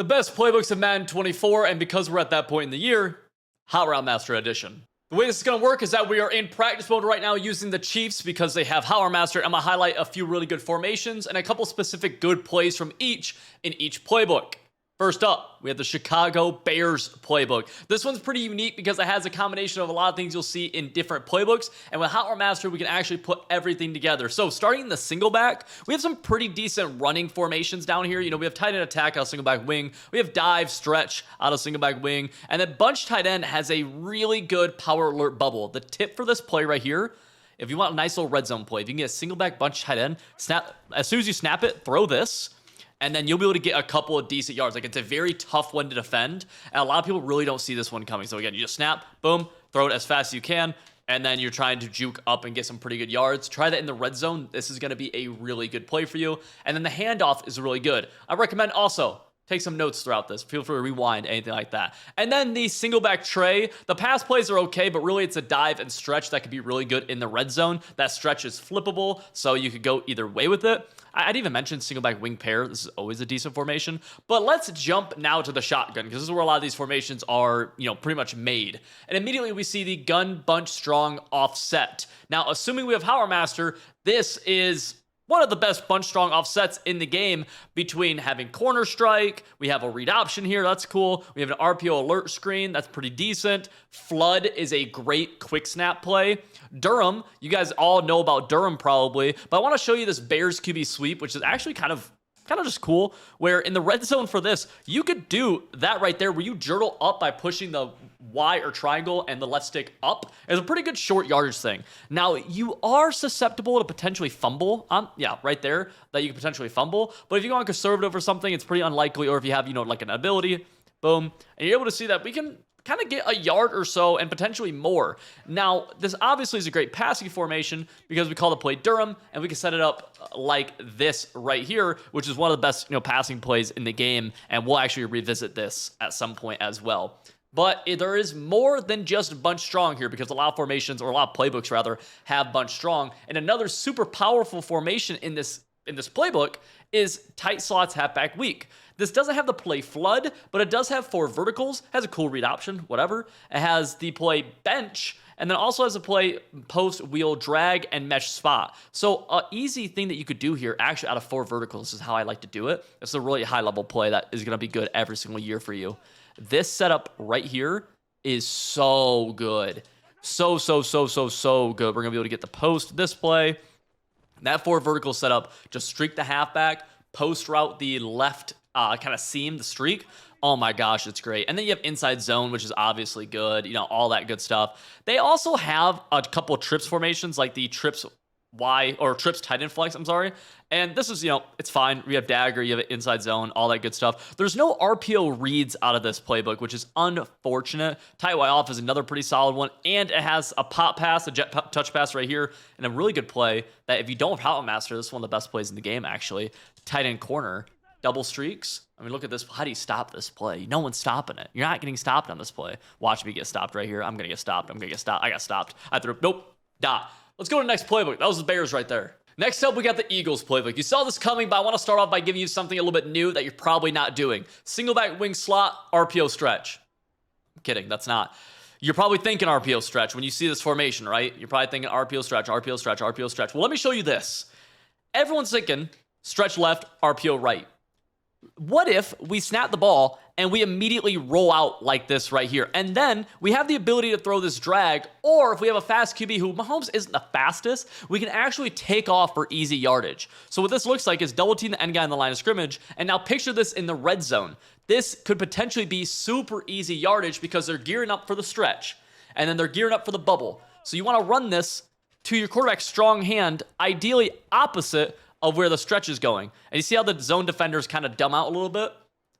The best playbooks of Madden 24, and because we're at that point in the year, Hot Route Master Edition. The way this is going to work is that we are in practice mode right now using the Chiefs because they have Hot Route Master. I'm going to highlight a few really good formations and a couple specific good plays from each in each playbook. First up, we have the Chicago Bears playbook. This one's pretty unique because it has a combination of a lot of things you'll see in different playbooks, and with Hot Route Master, we can actually put everything together. So starting in the single back, we have some pretty decent running formations down here. You know, we have tight end attack out of single back wing, we have dive stretch out of single back wing, and then bunch tight end has a really good power alert bubble. The tip for this play right here, if you want a nice little red zone play, if you can get a single back bunch tight end, snap as soon as you snap it, throw this, and then you'll be able to get a couple of decent yards. Like, it's a very tough one to defend, and a lot of people really don't see this one coming. So again, you just snap, boom, throw it as fast as you can, and then you're trying to juke up and get some pretty good yards. Try that in the red zone. This is going to be a really good play for you. And then the handoff is really good. I recommend also take some notes throughout this. Feel free to rewind, anything like that. And then the single back tray. The pass plays are okay, but really it's a dive and stretch that could be really good in the red zone. That stretch is flippable, so you could go either way with it. I'd even mention single back wing pair. This is always a decent formation. But let's jump now to the shotgun, because this is where a lot of these formations are, you know, pretty much made. And immediately we see the gun bunch strong offset. Now, assuming we have Hot Route Master, this is one of the best bunch strong offsets in the game between having corner strike. We have a read option here. That's cool. We have an RPO alert screen. That's pretty decent. Flood is a great quick snap play. Durham, you guys all know about Durham probably, but I want to show you this Bears QB sweep, which is actually kind of just cool, where in the red zone for this, you could do that right there where you journal up by pushing the Y or triangle and the left stick up. It's a pretty good short yardage thing. Now, you are susceptible to potentially fumble. Yeah, right there, that you could potentially fumble. But if you go on conservative or something, it's pretty unlikely. Or if you have, you know, like an ability, boom. And you're able to see that we can kind of get a yard or so and potentially more. Now, this obviously is a great passing formation because we call the play Durham, and we can set it up like this right here, which is one of the best, you know, passing plays in the game, and we'll actually revisit this at some point as well. But there is more than just bunch strong here, because a lot of formations, or a lot of playbooks rather, have bunch strong. And another super powerful formation in this playbook is tight slots halfback weak. This doesn't have the play flood, but it does have 4 verticals, has a cool read option, whatever. It has the play bench, and then also has a play post, wheel, drag, and mesh spot. So an easy thing that you could do here, actually out of 4 verticals, is how I like to do it. It's a really high level play that is going to be good every single year for you. This setup right here is so good. So good. We're going to be able to get the post this play. That 4 vertical setup, just streak the halfback, post route the left kind of seam, the streak. Oh my gosh, it's great. And then you have inside zone, which is obviously good, you know, all that good stuff. They also have a couple of trips formations, like the trips Y, or trips tight end flex, I'm sorry. And this is, you know, it's fine. We have dagger, you have inside zone, all that good stuff. There's no RPO reads out of this playbook, which is unfortunate. Tight Y off is another pretty solid one. And it has a pop pass, a jet touch pass right here, and a really good play that if you don't have Hot Route Master, this is one of the best plays in the game, actually. Tight end corner, double streaks. I mean, look at this. How do you stop this play? No one's stopping it. You're not getting stopped on this play. Watch me get stopped right here. I'm going to get stopped. I'm going to get stopped. I got stopped. I threw, nope, dot. Let's go to the next playbook. That was the Bears right there. Next up, we got the Eagles playbook. You saw this coming, but I want to start off by giving you something a little bit new that you're probably not doing. Single back wing slot, RPO stretch. I'm kidding, that's not. You're probably thinking RPO stretch when you see this formation, right? You're probably thinking RPO stretch, RPO stretch, RPO stretch. Well, let me show you this. Everyone's thinking stretch left, RPO right. What if we snap the ball and we immediately roll out like this right here? And then we have the ability to throw this drag, or if we have a fast QB who Mahomes isn't the fastest, we can actually take off for easy yardage. So what this looks like is double team the end guy in the line of scrimmage, and now picture this in the red zone. This could potentially be super easy yardage because they're gearing up for the stretch, and then they're gearing up for the bubble. So you want to run this to your quarterback's strong hand, ideally opposite of where the stretch is going. And you see how the zone defenders kind of dumb out a little bit?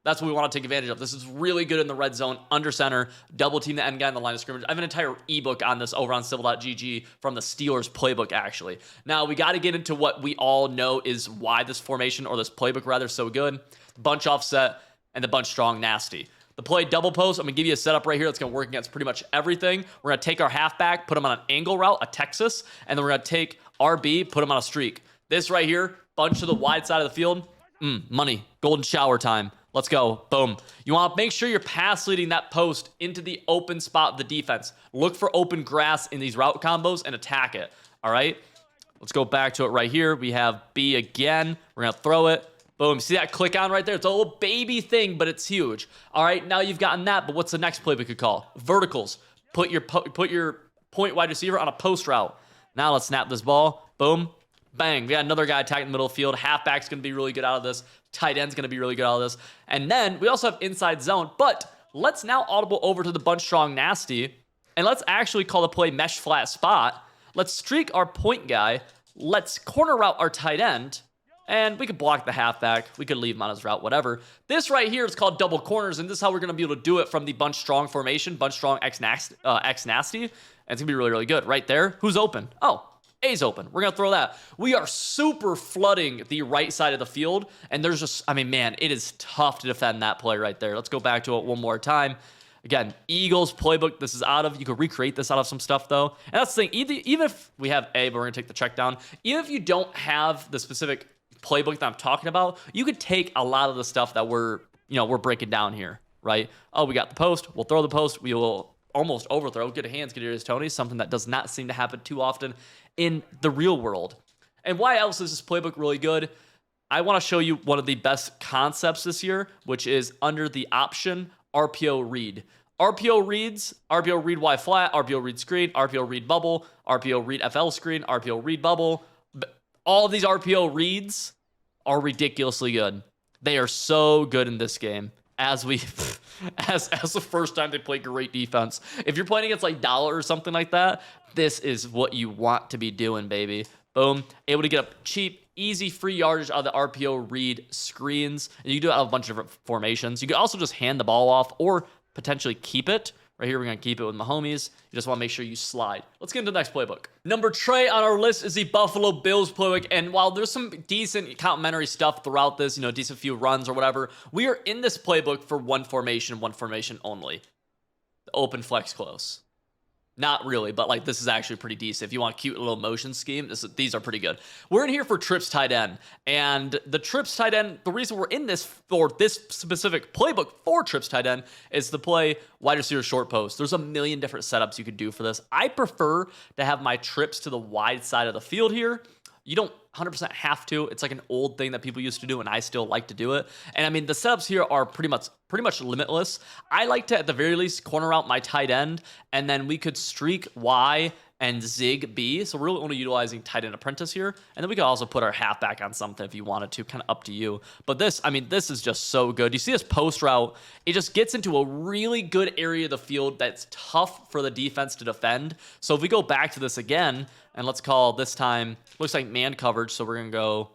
That's what we want to take advantage of. This is really good in the red zone, under center, double team the end guy in the line of scrimmage. I have an entire ebook on this over on civil.gg from the Steelers playbook, actually. Now, we got to get into what we all know is why this formation, or this playbook rather, is so good. Bunch offset and the bunch strong nasty. The play double post, I'm going to give you a setup right here that's going to work against pretty much everything. We're going to take our halfback, put him on an angle route, a Texas, and then we're going to take RB, put him on a streak. This right here, bunch to the wide side of the field, money, golden shower time. Let's go. Boom. You want to make sure you're pass leading that post into the open spot of the defense. Look for open grass in these route combos and attack it. All right? Let's go back to it right here. We have B again. We're going to throw it. Boom. See that click on right there? It's a little baby thing, but it's huge. All right, now you've gotten that, but what's the next play we could call? Verticals. Put your point wide receiver on a post route. Now let's snap this ball. Boom. Bang. We got another guy attacking the middle of the field. Halfback's going to be really good out of this. Tight end's going to be really good out of this. And then we also have inside zone. But let's now audible over to the bunch strong nasty. And let's actually call the play mesh flat spot. Let's streak our point guy. Let's corner route our tight end. And we could block the halfback. We could leave him on his route, whatever. This right here is called double corners. And this is how we're going to be able to do it from the bunch strong formation. Bunch strong X nasty. And it's going to be really, really good. Right there. Who's open? Oh. A's open. We're going to throw that. We are super flooding the right side of the field. And there's just, I mean, man, it is tough to defend that play right there. Let's go back to it one more time. Again, Eagles playbook. This is out of, you could recreate this out of some stuff though. And that's the thing, even if we have A, but we're going to take the check down. Even if you don't have the specific playbook that I'm talking about, you could take a lot of the stuff that we're breaking down here, right? Oh, we got the post. We'll throw the post. We will almost overthrow. Good hands, Kadarius Toney. Something that does not seem to happen too often in the real world. And why else is this playbook really good? I want to show you one of the best concepts this year, which is under the option RPO read. RPO reads, RPO read Y flat, RPO read screen, RPO read bubble, RPO read FL screen, RPO read bubble. All of these RPO reads are ridiculously good. They are so good in this game. As the first time they play great defense. If you're playing against like Dollar or something like that, this is what you want to be doing, baby. Boom. Able to get up cheap, easy, free yardage out of the RPO read screens. And you can do it out of a bunch of different formations. You can also just hand the ball off or potentially keep it. Right here, we're going to keep it with my homies. You just want to make sure you slide. Let's get into the next playbook. Number Trey on our list is the Buffalo Bills playbook. And while there's some decent complimentary stuff throughout this, decent few runs or whatever, we are in this playbook for one formation only. The open flex close. Not really, but like this is actually pretty decent. If you want a cute little motion scheme, these are pretty good. We're in here for trips tight end. And the trips tight end, the reason we're in this for this specific playbook for trips tight end is to play wide receiver short post. There's a million different setups you could do for this. I prefer to have my trips to the wide side of the field here. You don't 100% have to. It's like an old thing that people used to do, and I still like to do it. And I mean, the setups here are pretty much limitless. I like to, at the very least, corner out my tight end, and then we could streak Y and zig B. So we're really only utilizing tight end apprentice here. And then we could also put our halfback on something if you wanted to, kind of up to you. But this, I mean, this is just so good. You see this post route, it just gets into a really good area of the field that's tough for the defense to defend. So if we go back to this again, and let's call this time, looks like man coverage. So we're going to go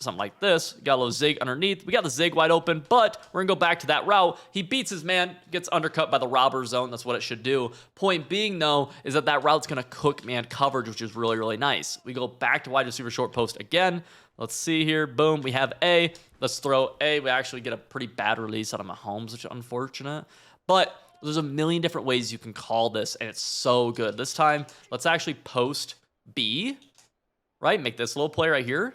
something like this. Got a little zig underneath. We got the zig wide open, but we're going to go back to that route. He beats his man, gets undercut by the robber zone. That's what it should do. Point being, though, is that route's going to cook man coverage, which is really, really nice. We go back to wide receiver short post again. Let's see here. Boom. We have A. Let's throw A. We actually get a pretty bad release out of Mahomes, which is unfortunate. But there's a million different ways you can call this, and it's so good. This time, let's actually post B, right? Make this little play right here.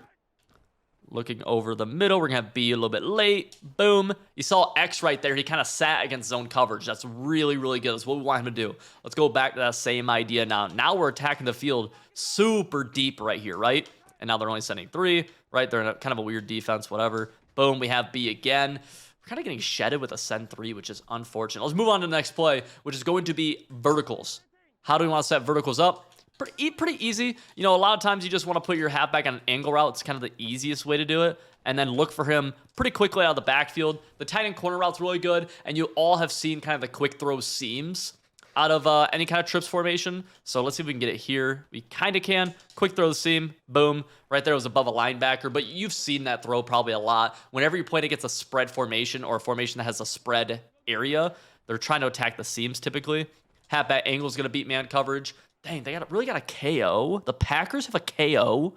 Looking over the middle, we're going to have B a little bit late. Boom. You saw X right there. He kind of sat against zone coverage. That's really, really good. That's what we want him to do. Let's go back to that same idea now. Now we're attacking the field super deep right here, right? And now they're only sending 3, right? They're in a kind of a weird defense, whatever. Boom. We have B again. We're kind of getting shedded with a send 3, which is unfortunate. Let's move on to the next play, which is going to be verticals. How do we want to set verticals up? Pretty easy. A lot of times you just want to put your halfback on an angle route. It's kind of the easiest way to do it. And then look for him pretty quickly out of the backfield. The tight end corner route's really good. And you all have seen kind of the quick throw seams out of any kind of trips formation. So let's see if we can get it here. We kind of can. Quick throw the seam. Boom. Right there was above a linebacker. But you've seen that throw probably a lot. Whenever you're playing against a spread formation or a formation that has a spread area, they're trying to attack the seams typically. Halfback angle is going to beat man coverage. Dang, they really got a KO. The Packers have a KO.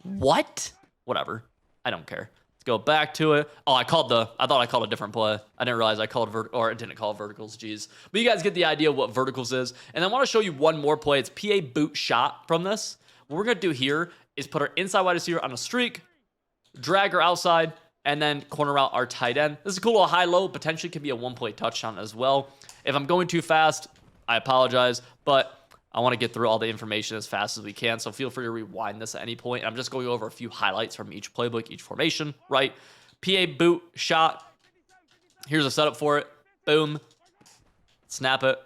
What? Whatever. I don't care. Let's go back to it. Oh, I thought I called a different play. I didn't realize I called I didn't call it verticals. Jeez. But you guys get the idea of what verticals is. And I want to show you one more play. It's PA boot shot from this. What we're going to do here is put our inside wide receiver on a streak, drag her outside, and then corner out our tight end. This is a cool little high-low, potentially could be a one-play touchdown as well. If I'm going too fast, I apologize, but I want to get through all the information as fast as we can, so feel free to rewind this at any point. I'm just going over a few highlights from each playbook, each formation, right? PA boot, shot. Here's a setup for it. Boom. Snap it.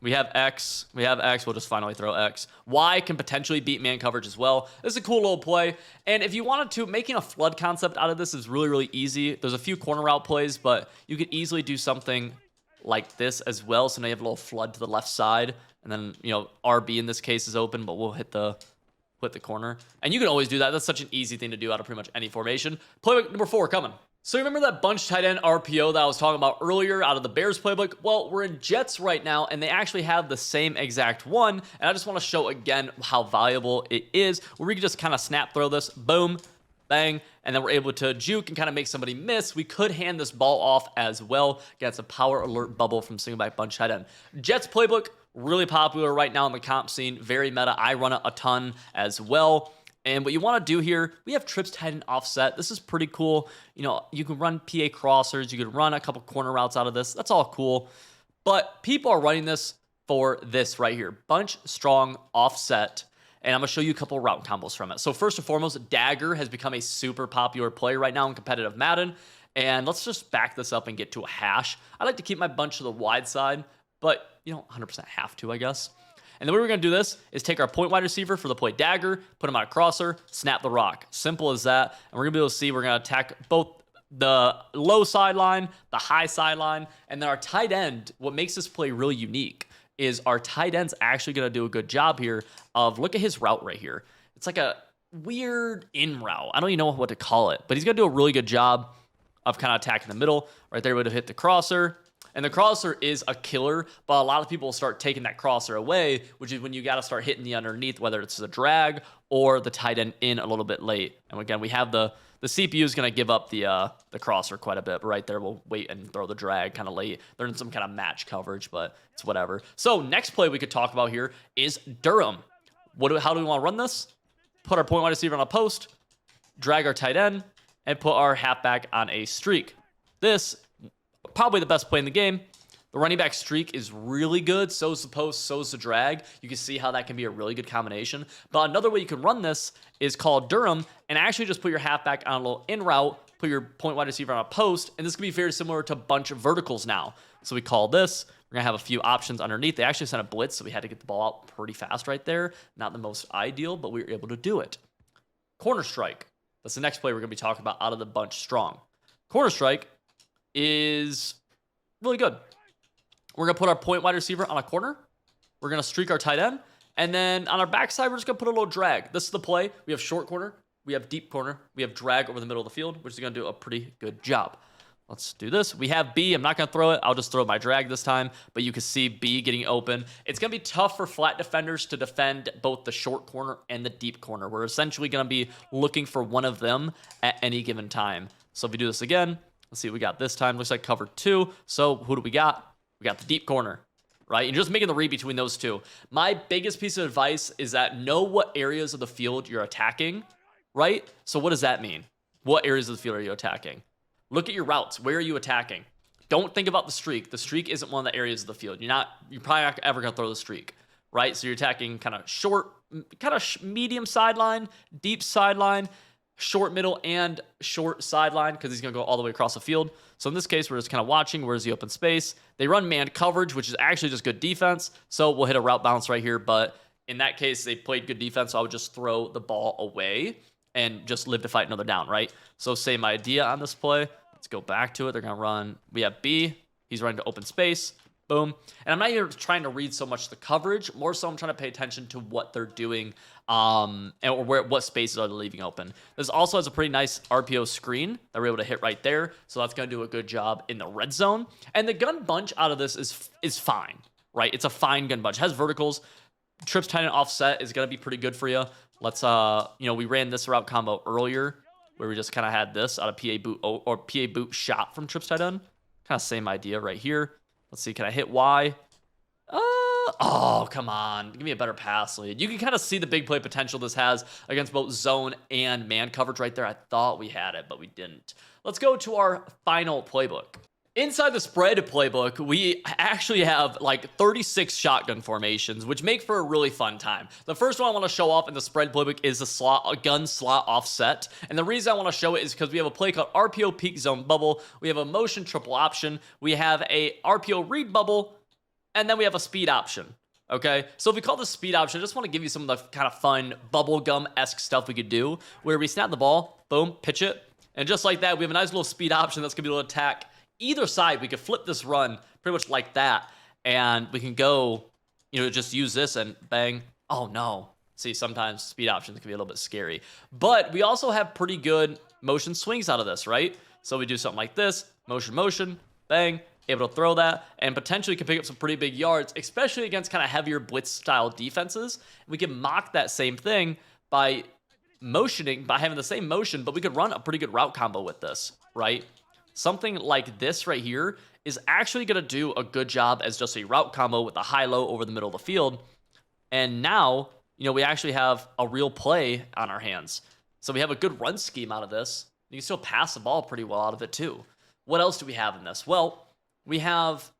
We have X. We'll just finally throw X. Y can potentially beat man coverage as well. This is a cool little play. And if you wanted to, making a flood concept out of this is really, really easy. There's a few corner route plays, but you could easily do something like this as well. So now you have a little flood to the left side. And then, RB in this case is open, but we'll hit the corner. And you can always do that. That's such an easy thing to do out of pretty much any formation. Playbook number 4 coming. So remember that bunch tight end RPO that I was talking about earlier out of the Bears playbook? Well, we're in Jets right now, and they actually have the same exact one. And I just want to show again how valuable it is, where we can just kind of snap throw this, boom, bang, and then we're able to juke and kind of make somebody miss. We could hand this ball off as well. Gets a power alert bubble from single back bunch tight end. Jets playbook, really popular right now in the comp scene. Very meta. I run it a ton as well. And what you want to do here, we have trips tight end offset. This is pretty cool. You can run PA crossers. You could run a couple corner routes out of this. That's all cool. But people are running this for this right here. Bunch strong offset. And I'm going to show you a couple route combos from it. So first and foremost, dagger has become a super popular play right now in competitive Madden. And let's just back this up and get to a hash. I like to keep my bunch to the wide side, but you don't 100% have to, I guess. And the way we're going to do this is take our point wide receiver for the play dagger, put him on a crosser, snap the rock. Simple as that. And we're going to be able to see we're going to attack both the low sideline, the high sideline, and then our tight end. What makes this play really unique is our tight end's actually going to do a good job here of, look at his route right here. It's like a weird in route. I don't even know what to call it, but he's going to do a really good job of kind of attacking the middle. Right there, we're going to hit the crosser. And the crosser is a killer, but a lot of people start taking that crosser away, which is when you got to start hitting the underneath, whether it's a drag or the tight end in a little bit late. And again, we have the CPU is going to give up the crosser quite a bit, but right there, we'll wait and throw the drag kind of late. They're in some kind of match coverage, but it's whatever. So next play we could talk about here is Durham. How do we want to run this? Put our point wide receiver on a post, drag our tight end, and put our halfback on a streak. This probably the best play in the game. The running back streak is really good. So is the post, so is the drag. You can see how that can be a really good combination. But another way you can run this is called Durham, and actually just put your halfback on a little in route, put your point wide receiver on a post, and this can be very similar to a bunch of verticals now. So we call this. We're going to have a few options underneath. They actually sent a blitz, so we had to get the ball out pretty fast right there. Not the most ideal, but we were able to do it. Corner strike. That's the next play we're going to be talking about out of the bunch strong. Corner strike is really good. We're going to put our point wide receiver on a corner. We're going to streak our tight end. And then on our backside, we're just going to put a little drag. This is the play. We have short corner. We have deep corner. We have drag over the middle of the field, which is going to do a pretty good job. Let's do this. We have B. I'm not going to throw it. I'll just throw my drag this time. But you can see B getting open. It's going to be tough for flat defenders to defend both the short corner and the deep corner. We're essentially going to be looking for one of them at any given time. So if we do this again, let's see what we got this time. Looks like cover 2. So who do we got? We got the deep corner, right? You're just making the read between those two. My biggest piece of advice is that know what areas of the field you're attacking, right? So what does that mean? What areas of the field are you attacking? Look at your routes. Where are you attacking? Don't think about the streak. The streak isn't one of the areas of the field. You're probably not ever going to throw the streak, right? So you're attacking kind of short, kind of medium sideline, deep sideline, short middle, and short sideline, because he's going to go all the way across the field. So in this case, we're just kind of watching where's the open space. They run man coverage, which is actually just good defense. So we'll hit a route bounce right here. But in that case, they played good defense, so I would just throw the ball away and just live to fight another down, right? So same idea on this play. Let's go back to it. They're going to run. We have B. He's running to open space. Boom. And I'm not even trying to read so much the coverage. More so I'm trying to pay attention to what they're doing or what spaces are they leaving open. This also has a pretty nice RPO screen that we're able to hit right there. So that's going to do a good job in the red zone. And the gun bunch out of this is fine, right? It's a fine gun bunch. It has verticals. Trips tight end offset is going to be pretty good for you. Let's, we ran this route combo earlier where we just kind of had this out of PA boot or PA boot shot from trips tight end. Kind of same idea right here. Let's see, can I hit Y? Oh, come on. Give me a better pass lead. You can kind of see the big play potential this has against both zone and man coverage right there. I thought we had it, but we didn't. Let's go to our final playbook. Inside the spread playbook, we actually have like 36 shotgun formations, which make for a really fun time. The first one I want to show off in the spread playbook is a gun slot offset. And the reason I want to show it is because we have a play called RPO peak zone bubble. We have a motion triple option. We have a RPO read bubble. And then we have a speed option. Okay, so if we call this speed option, I just want to give you some of the kind of fun bubblegum-esque stuff we could do, where we snap the ball, boom, pitch it, and just like that, we have a nice little speed option that's going to be able to attack either side. We could flip this run pretty much like that, and we can go, just use this and bang. Oh, no. See, sometimes speed options can be a little bit scary. But we also have pretty good motion swings out of this, right? So we do something like this, motion, bang, able to throw that, and potentially can pick up some pretty big yards, especially against kind of heavier blitz-style defenses. We can mock that same thing by having the same motion, but we could run a pretty good route combo with this, right? Something like this right here is actually going to do a good job as just a route combo with a high-low over the middle of the field. And now, we actually have a real play on our hands. So we have a good run scheme out of this. You can still pass the ball pretty well out of it too. What else do we have in this? Well, we have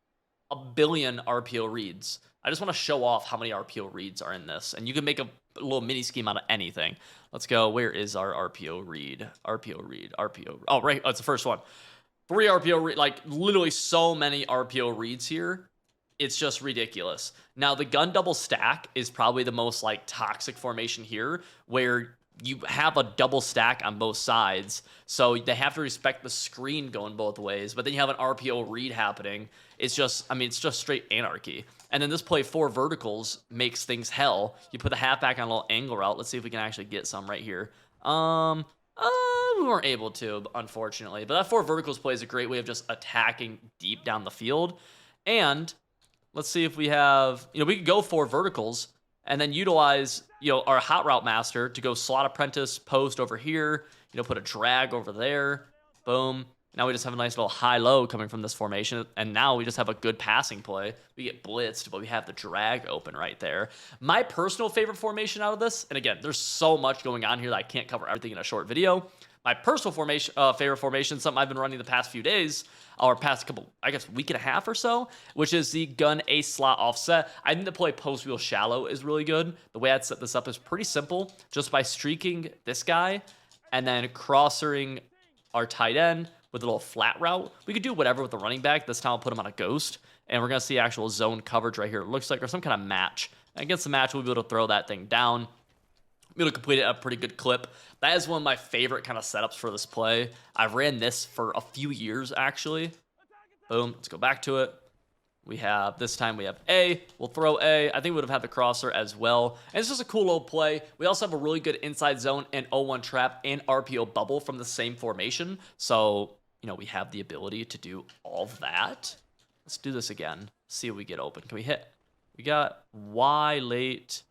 a billion RPO reads. I just want to show off how many RPO reads are in this. And you can make a little mini scheme out of anything. Let's go. Where is our RPO read? RPO. Oh, right. Oh, it's the first one. 3 RPO read. Like, literally so many RPO reads here. It's just ridiculous. Now, the gun double stack is probably the most, toxic formation here, where you have a double stack on both sides, so they have to respect the screen going both ways, but then you have an RPO read happening. It's just straight anarchy. And then this play 4 verticals makes things hell. You put the halfback on a little angle route. Let's see if we can actually get some right here. We weren't able to, unfortunately. But that 4 verticals play is a great way of just attacking deep down the field. And let's see if we have, we could go 4 verticals and then utilize, our hot route master to go slot apprentice post over here, put a drag over there. Boom. Now we just have a nice little high-low coming from this formation, and now we just have a good passing play. We get blitzed, but we have the drag open right there. My personal favorite formation out of this, and again, there's so much going on here that I can't cover everything in a short video. My personal favorite formation, something I've been running the past few days, or past couple, week and a half or so, which is the gun ace slot offset. I think the play post wheel shallow is really good. The way I'd set this up is pretty simple, just by streaking this guy and then crossering our tight end with a little flat route. We could do whatever with the running back. This time I'll put him on a ghost, and we're going to see actual zone coverage right here. It looks like there's some kind of match. Against the match, we'll be able to throw that thing down. We'll be able to complete it at a pretty good clip. That is one of my favorite kind of setups for this play. I've ran this for a few years, actually. Boom. Let's go back to it. This time we have A. We'll throw A. I think we would have had the crosser as well. And it's just a cool little play. We also have a really good inside zone and 0-1 trap and RPO bubble from the same formation. So, we have the ability to do all of that. Let's do this again. See if we get open. Can we hit? We got Y late.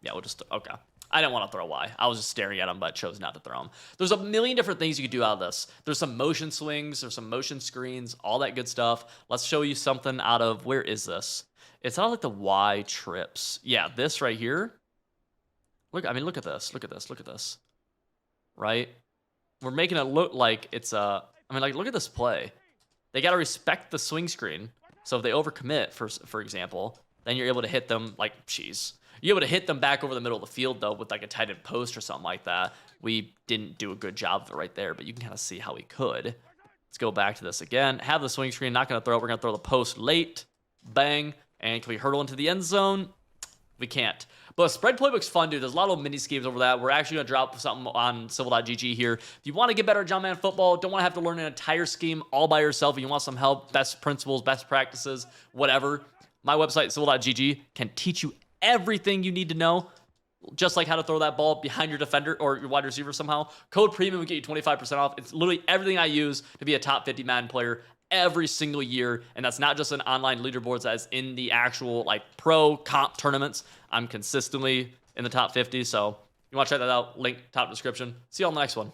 Yeah, we'll just, okay. I didn't want to throw Y. I was just staring at him, but chose not to throw him. There's a million different things you could do out of this. There's some motion swings, there's some motion screens, all that good stuff. Let's show you something out of, where is this? It's out of like the Y trips. Yeah, this right here. Look at this. Look at this. Right? We're making it look like it's look at this play. They got to respect the swing screen. So if they overcommit, for example, then you're able to hit them You're able to hit them back over the middle of the field, though, with like a tight end post or something like that. We didn't do a good job of it right there, but you can kind of see how we could. Let's go back to this again. Have the swing screen. Not going to throw it. We're going to throw the post late. Bang. And can we hurdle into the end zone? We can't. But spread playbook's fun, dude. There's a lot of mini schemes over that. We're actually going to drop something on civil.gg here. If you want to get better at Jumpman football, don't want to have to learn an entire scheme all by yourself, and you want some help, best principles, best practices, whatever, my website, civil.gg, can teach you everything you need to know, just like how to throw that ball behind your defender or your wide receiver somehow. Code PREMIUM will get you 25% off. It's literally everything I use to be a top 50 Madden player every single year, and that's not just in online leaderboards, that's in the actual pro comp tournaments. I'm consistently in the top 50, so you want to check that out, link top description. See you on the next one.